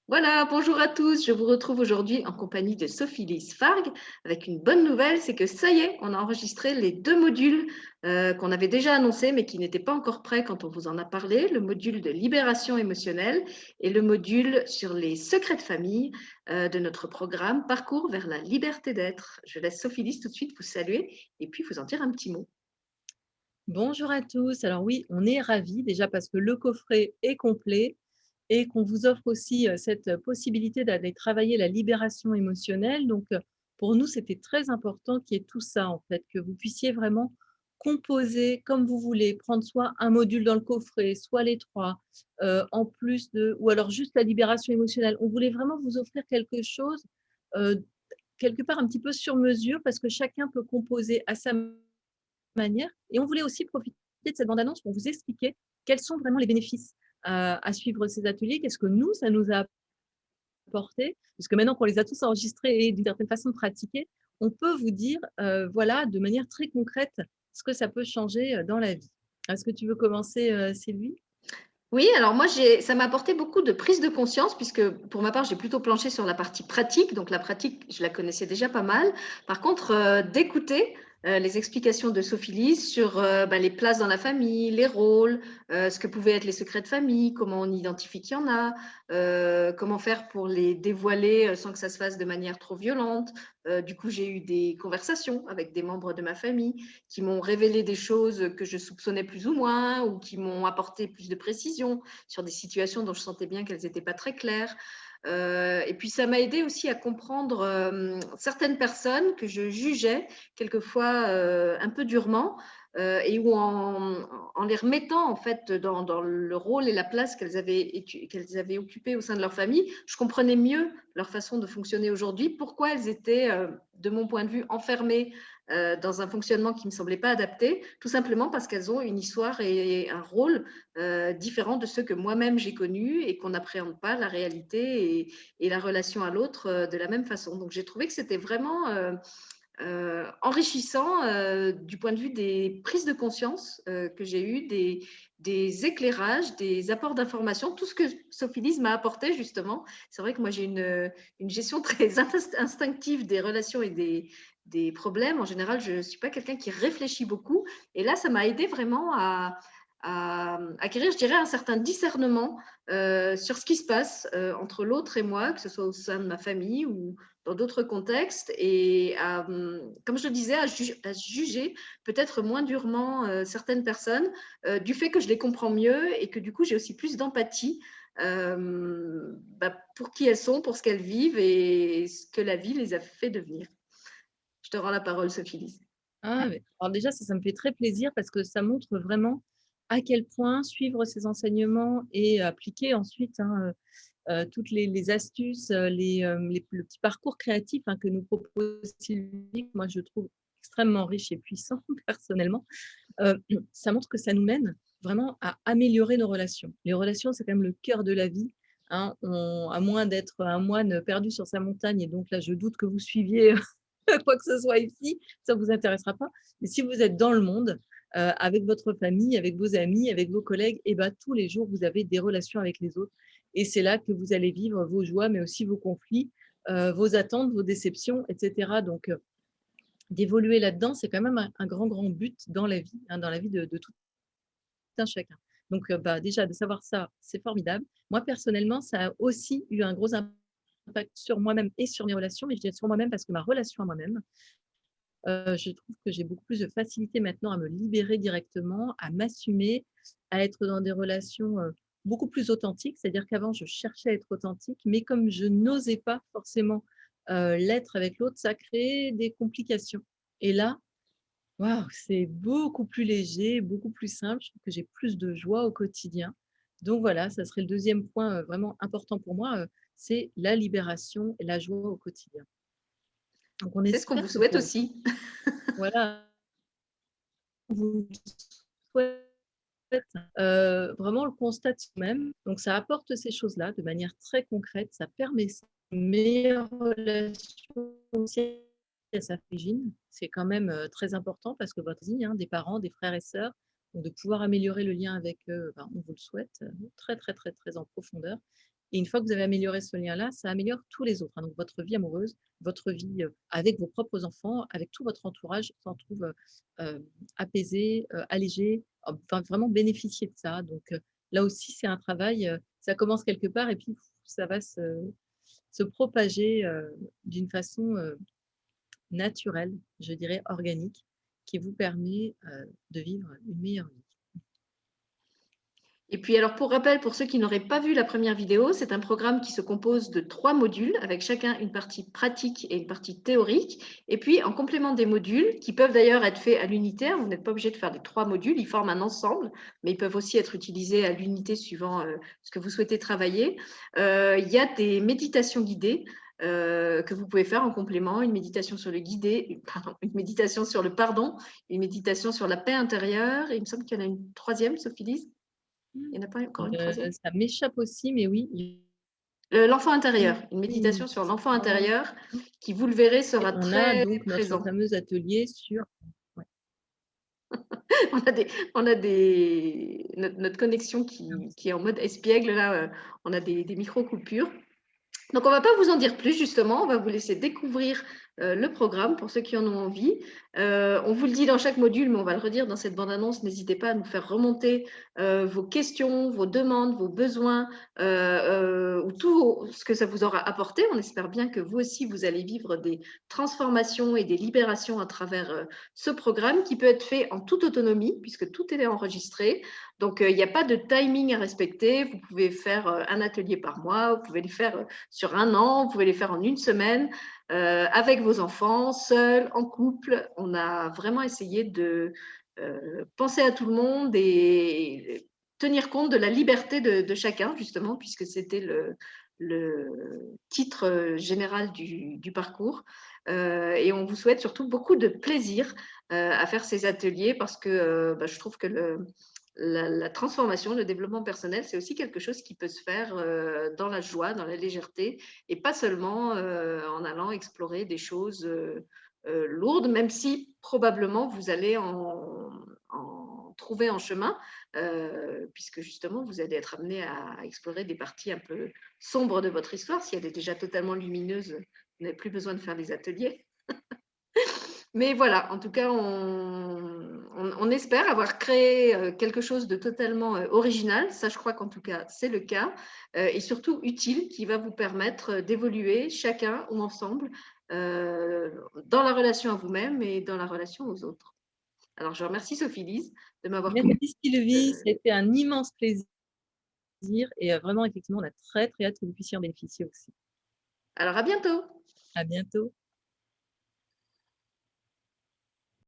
Voilà, bonjour à tous. Je vous retrouve aujourd'hui en compagnie de Sophie-Lise Fargue avec une bonne nouvelle, c'est que ça y est, on a enregistré les deux modules qu'on avait déjà annoncés mais qui n'étaient pas encore prêts quand on vous en a parlé, le module de libération émotionnelle et le module sur les secrets de famille de notre programme Parcours vers la liberté d'être. Je laisse Sophie-Lise tout de suite vous saluer et puis vous en dire un petit mot. Bonjour à tous. Alors oui, on est ravis déjà parce que le coffret est complet et qu'on vous offre aussi cette possibilité d'aller travailler la libération émotionnelle. Donc, pour nous, c'était très important qu'il y ait tout ça, en fait, que vous puissiez vraiment composer comme vous voulez, prendre soit un module dans le coffret, soit les trois, en plus de, ou alors juste la libération émotionnelle. On voulait vraiment vous offrir quelque chose, euh, quelque part un petit peu sur mesure, parce que chacun peut composer à sa manière. Et on voulait aussi profiter de cette bande-annonce pour vous expliquer quels sont vraiment les bénéfices à suivre ces ateliers, qu'est-ce que nous, ça nous a apporté, puisque maintenant qu'on les a tous enregistrés et d'une certaine façon pratiqués, on peut vous dire, voilà, de manière très concrète, ce que ça peut changer dans la vie. Est-ce que tu veux commencer, Sylvie? Oui, alors moi, ça m'a apporté beaucoup de prise de conscience puisque pour ma part, j'ai plutôt planché sur la partie pratique. Donc la pratique, je la connaissais déjà pas mal. Par contre, d'écouter les explications de Sophie Lise sur les places dans la famille, les rôles, ce que pouvaient être les secrets de famille, comment on identifie qu'il y en a, comment faire pour les dévoiler sans que ça se fasse de manière trop violente. Du coup, j'ai eu des conversations avec des membres de ma famille qui m'ont révélé des choses que je soupçonnais plus ou moins ou qui m'ont apporté plus de précision sur des situations dont je sentais bien qu'elles n'étaient pas très claires. Et puis ça m'a aidé aussi à comprendre certaines personnes que je jugeais quelquefois un peu durement et où en les remettant en fait dans le rôle et la place qu'elles avaient occupé au sein de leur famille, je comprenais mieux leur façon de fonctionner aujourd'hui, pourquoi elles étaient, de mon point de vue, enfermées dans un fonctionnement qui ne me semblait pas adapté, tout simplement parce qu'elles ont une histoire et un rôle différents de ceux que moi-même j'ai connus et qu'on n'appréhende pas la réalité et la relation à l'autre de la même façon. Donc j'ai trouvé que c'était vraiment enrichissant du point de vue des prises de conscience que j'ai eues, des éclairages, des apports d'informations, tout ce que Sophie Lise m'a apporté justement. C'est vrai que moi j'ai une gestion très instinctive des relations et des problèmes. En général, je ne suis pas quelqu'un qui réfléchit beaucoup. Et là, ça m'a aidé vraiment à acquérir, je dirais, un certain discernement sur ce qui se passe entre l'autre et moi, que ce soit au sein de ma famille ou dans d'autres contextes, et comme je le disais, à juger peut-être moins durement certaines personnes du fait que je les comprends mieux et que du coup j'ai aussi plus d'empathie pour qui elles sont, pour ce qu'elles vivent et ce que la vie les a fait devenir. Je te rends la parole, Sophie Lise. Ah, mais alors déjà, ça me fait très plaisir parce que ça montre vraiment à quel point suivre ces enseignements et appliquer ensuite, hein, toutes les astuces, le petit parcours créatif, hein, que nous propose Sylvie, que moi je trouve extrêmement riche et puissant personnellement, heu, ça montre que ça nous mène vraiment à améliorer nos relations. Les relations, c'est quand même le cœur de la vie, hein. À moins d'être un moine perdu sur sa montagne, et donc là, je doute que vous suiviez quoi que ce soit ici, ça ne vous intéressera pas. Mais si vous êtes dans le monde, avec votre famille, avec vos amis, avec vos collègues, et bah, tous les jours, vous avez des relations avec les autres, et c'est là que vous allez vivre vos joies, mais aussi vos conflits, vos attentes, vos déceptions, et cetera. Donc, d'évoluer là-dedans, c'est quand même un grand, grand but dans la vie, hein, dans la vie de tout un chacun. Donc, bah, déjà de savoir ça, c'est formidable. Moi, personnellement, ça a aussi eu un gros impact sur moi-même et sur mes relations, mais je dirais sur moi-même parce que ma relation à moi-même, je trouve que j'ai beaucoup plus de facilité maintenant à me libérer directement, à m'assumer, à être dans des relations, beaucoup plus authentiques. C'est-à-dire qu'avant, je cherchais à être authentique, mais comme je n'osais pas forcément, l'être avec l'autre, ça créait des complications. Et là, waouh, c'est beaucoup plus léger, beaucoup plus simple. Je trouve que j'ai plus de joie au quotidien. Donc voilà, ça serait le deuxième point, vraiment important pour moi, c'est la libération et la joie au quotidien. Donc on C'est ce qu'on espère vous que souhaite pour aussi. voilà, vous souhaite, vraiment le constate même. Donc ça apporte ces choses-là de manière très concrète. Ça permet ça. Une meilleure relation aussi à sa origine. C'est quand même, très important parce que votre vie, hein, des parents, des frères et sœurs, donc de pouvoir améliorer le lien avec eux, ben, on vous le souhaite, très, très, très, très en profondeur. Et une fois que vous avez amélioré ce lien-là, ça améliore tous les autres, hein. Donc votre vie amoureuse, votre vie, avec vos propres enfants, avec tout votre entourage s'en trouve, apaisé, allégé, enfin vraiment bénéficier de ça. Donc là aussi, c'est un travail, ça commence quelque part et puis ça va se propager, d'une façon, naturelle, je dirais organique, qui vous permet, de vivre une meilleure vie. Et puis alors pour rappel, pour ceux qui n'auraient pas vu la première vidéo, c'est un programme qui se compose de 3 modules avec chacun une partie pratique et une partie théorique. Et puis en complément des modules, qui peuvent d'ailleurs être faits à l'unitaire, vous n'êtes pas obligé de faire les 3 modules, ils forment un ensemble, mais ils peuvent aussi être utilisés à l'unité suivant ce que vous souhaitez travailler. Il y a des méditations guidées que vous pouvez faire en complément, une méditation sur le guidé, pardon, une méditation sur le pardon, une méditation sur la paix intérieure, et il me semble qu'il y en a une troisième, Sophie Lise. Il n'y en a pas encore une troisième? Ça m'échappe aussi, mais oui, L'enfant intérieur, une une méditation sur l'enfant méditation. intérieur qui, vous le verrez, Et sera on a très donc notre présent. fameux atelier sur ouais. Notre connexion qui est en mode espiègle, là, on a des micro-coupures. Donc, on ne va pas vous en dire plus, justement. On va vous laisser découvrir le programme pour ceux qui en ont envie. On vous le dit dans chaque module, mais on va le redire dans cette bande-annonce. N'hésitez pas à nous faire remonter vos questions, vos demandes, vos besoins, ou tout ce que ça vous aura apporté. On espère bien que vous aussi, vous allez vivre des transformations et des libérations à travers ce programme qui peut être fait en toute autonomie, puisque tout est enregistré. Donc, il n'y a pas de timing à respecter. Vous pouvez faire un atelier par mois, vous pouvez le faire sur un an, vous pouvez les faire en une semaine, avec vos enfants, seul, en couple. On a vraiment essayé de penser à tout le monde et tenir compte de la liberté de chacun, justement, puisque c'était le titre général du parcours. Et on vous souhaite surtout beaucoup de plaisir à faire ces ateliers parce que je trouve que la transformation, le développement personnel, c'est aussi quelque chose qui peut se faire dans la joie, dans la légèreté, et pas seulement en allant explorer des choses lourdes, même si probablement vous allez en trouver en chemin, puisque justement vous allez être amené à explorer des parties un peu sombres de votre histoire. Si elle est déjà totalement lumineuse, vous n'avez plus besoin de faire des ateliers. Mais voilà, en tout cas, on espère avoir créé quelque chose de totalement original. Ça, je crois qu'en tout cas, c'est le cas. Et surtout utile, qui va vous permettre d'évoluer chacun ou ensemble dans la relation à vous-même et dans la relation aux autres. Alors, je remercie Sophie Lise de m'avoir confié. Merci Sylvie, ça a été un immense plaisir et vraiment effectivement, on a très, très hâte que vous puissiez en bénéficier aussi. Alors, à bientôt. À bientôt.